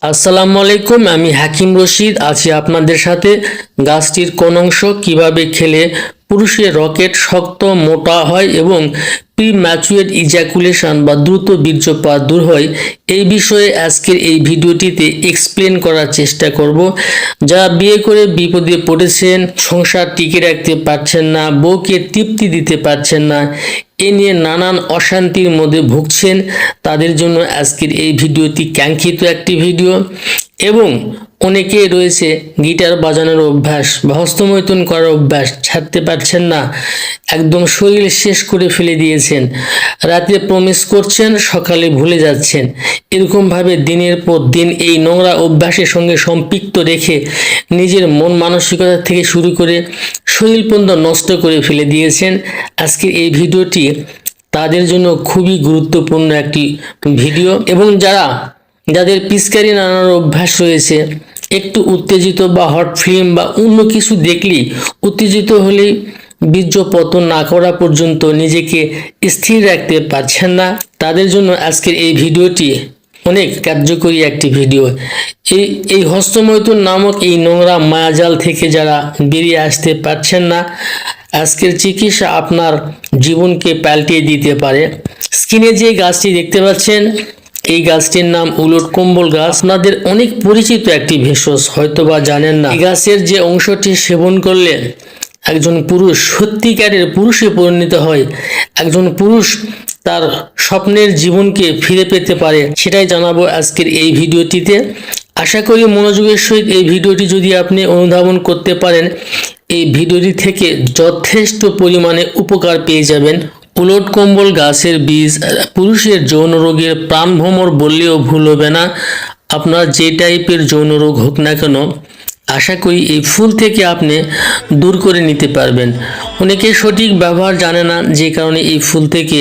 আসসালামু আলাইকুম, আমি হাকিম রশিদ আছি আপনাদের সাথে। গাছটির কোন অংশ কিভাবে খেলে পুরুষের রকেট শক্ত মোটা হয় এবং প্রিম্যাচুয়ার ইজাকুলেশন বা দ্রুত বীর্যপাত দূর হয়, এই বিষয়ে আজকের এই ভিডিওটিতে এক্সপ্লেন করার চেষ্টা করব। যারা বিয়ে করে বিপদে পড়েছেন, সংসার টিকে রাখতে পারছেন না, বউকে তৃপ্তি দিতে পারছেন না, এ নিয়ে নানান অশান্তির মধ্যে ভুগছেন, তাদের জন্য আজকের এই ভিডিওটি কাঙ্ক্ষিত একটি ভিডিও। এবং অনেকেই রয়েছে গিটার বাজানোর অভ্যাস বা হস্তমৈথুন করার অভ্যাস ছাড়তে পারছেন না, একদম শরীর শেষ করে ফেলে দিয়েছেন। রাতে প্রমিস করছেন, সকালে ভুলে যাচ্ছেন। এরকমভাবে দিনের পর দিন এই নোংরা অভ্যাসের সঙ্গে সম্পৃক্ত রেখে নিজের মন মানসিকতা থেকে শুরু করে শরীর পর্যন্ত নষ্ট করে ফেলে দিয়েছেন। আজকের এই ভিডিওটি তাদের জন্য খুবই গুরুত্বপূর্ণ একটি ভিডিও। এবং যাদের পিচকারি নানার অভ্যাস রয়েছে, একটু উত্তেজিত বা হট ফিল্ম বা অন্য কিছু দেখলেই উত্তেজিত হলেই বীর্য পতন না করা পর্যন্ত নিজেকে স্থির রাখতে পারছেন না, তাদের জন্য আজকের এই ভিডিওটি অনেক কার্যকরী একটি ভিডিও। এই হস্তমৈথুন নামক এই নোংরা মায়াজাল থেকে যারা বেরিয়ে আসতে পারছেন না, আজকের চিকিৎসা আপনার জীবনকে পাল্টিয়ে দিতে পারে। স্ক্রিনে যে গাছটি দেখতে পাচ্ছেন, এই গাছটির নাম উলট কম্বল গাছ। আপনাদের অনেক পরিচিত একটি ভেষজ, হয়তোবা জানেন না। এই গাছের যে অংশটি সেবন করলে একজন পুরুষ সত্যিকারের পুরুষে পরিণত হয়, একজন পুরুষ তার স্বপ্নের জীবনকে ফিরে পেতে পারে, সেটাই জানাবো আজকের এই ভিডিওটিতে। আশা করি মনোযোগের সহিত এই ভিডিওটি যদি আপনি অনুধাবন করতে পারেন, এই ভিডিওটি থেকে যথেষ্ট পরিমাণে উপকার পেয়ে যাবেন। উলট কম্বল গাছের বীজ পুরুষের যৌন রোগের প্রাণভ্রমর বললেও ভুল হবে না। আপনার যে টাইপের যৌন রোগ হোক না কেন, আশা করি এই ফুল থেকে আপনি দূর করে নিতে পারবেন। অনেকে সঠিক ব্যবহার জানে না, যে কারণে এই ফুল থেকে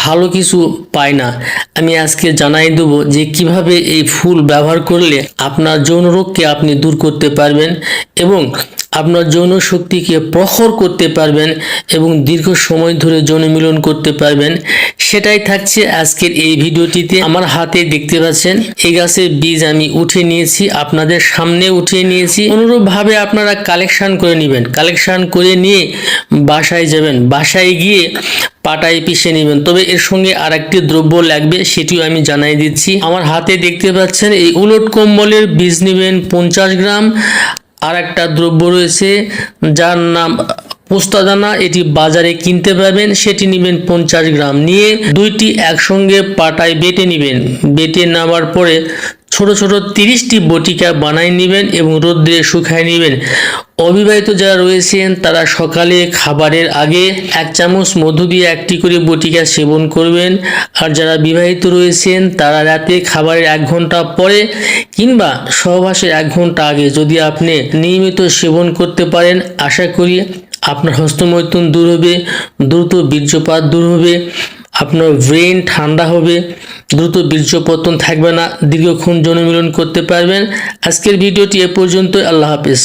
ভালো কিছু পায় না। আমি আজকে জানাই দেব যে কিভাবে এই ফুল ব্যবহার করলে আপনার যৌন রোগকে আপনি দূর করতে পারবেন এবং আপনার যৌন শক্তিকে প্রখর করতে পারবেন এবং দীর্ঘ সময় ধরে যৌন মিলন করতে পারবেন। সেটাই থাকছে আজকের এই ভিডিওটিতে। আমার হাতে দেখতে পাচ্ছেন এই গাছের বীজ আমি উঠে নিয়েছি, আপনাদের সামনে উঠিয়ে নিয়েছি। অনুরূপভাবে আপনারা কালেকশন করে নেবেন, কালেকশন করে নিয়ে বাসায় যাবেন, বাসায় গিয়ে পাটায় পিষে নেবেন। তবে এর সঙ্গে আর একটি দ্রব্য লাগবে, সেটিও আমি জানাই দিচ্ছি। আমার হাতে দেখতে পাচ্ছেন এই উলট কম্বলের বীজ নেবেন 50 গ্রাম। আর একটা দ্রব্য রয়েছে যার নাম পোস্তাদানা, এটি বাজারে কিনতে পারবেন, সেটি নেবেন 50 গ্রাম। নিয়ে দুইটি একসঙ্গে পাটায় বেটে নেবেন। বেটে নেওয়ার পরে ছোট ছোট 30টি বটিকা বানাই নেবেন এবং রোদ্রে শুকায় নেবেন। অবিবাহিত যারা রয়েছেন তারা সকালে খাবারের আগে 1 চামচ মধু দিয়ে 1টি করে বটিকা সেবন করবেন। আর যারা বিবাহিত রয়েছেন তারা রাতে খাবারের 1 ঘন্টা পরে কিংবা সহবাসের 1 ঘন্টা আগে যদি আপনি নিয়মিত সেবন করতে পারেন, আশা করি আপনার হস্তমৈথুন দূর হবে, দ্রুত বীর্যপাত দূর হবে, আপনার ব্রেন ঠান্ডা হবে, দ্রুত বীর্যপতন থাকবে না, দীর্ঘক্ষণ যৌন মিলন করতে পারবেন। আজকের ভিডিওটি এ পর্যন্তই। আল্লাহ হাফেজ।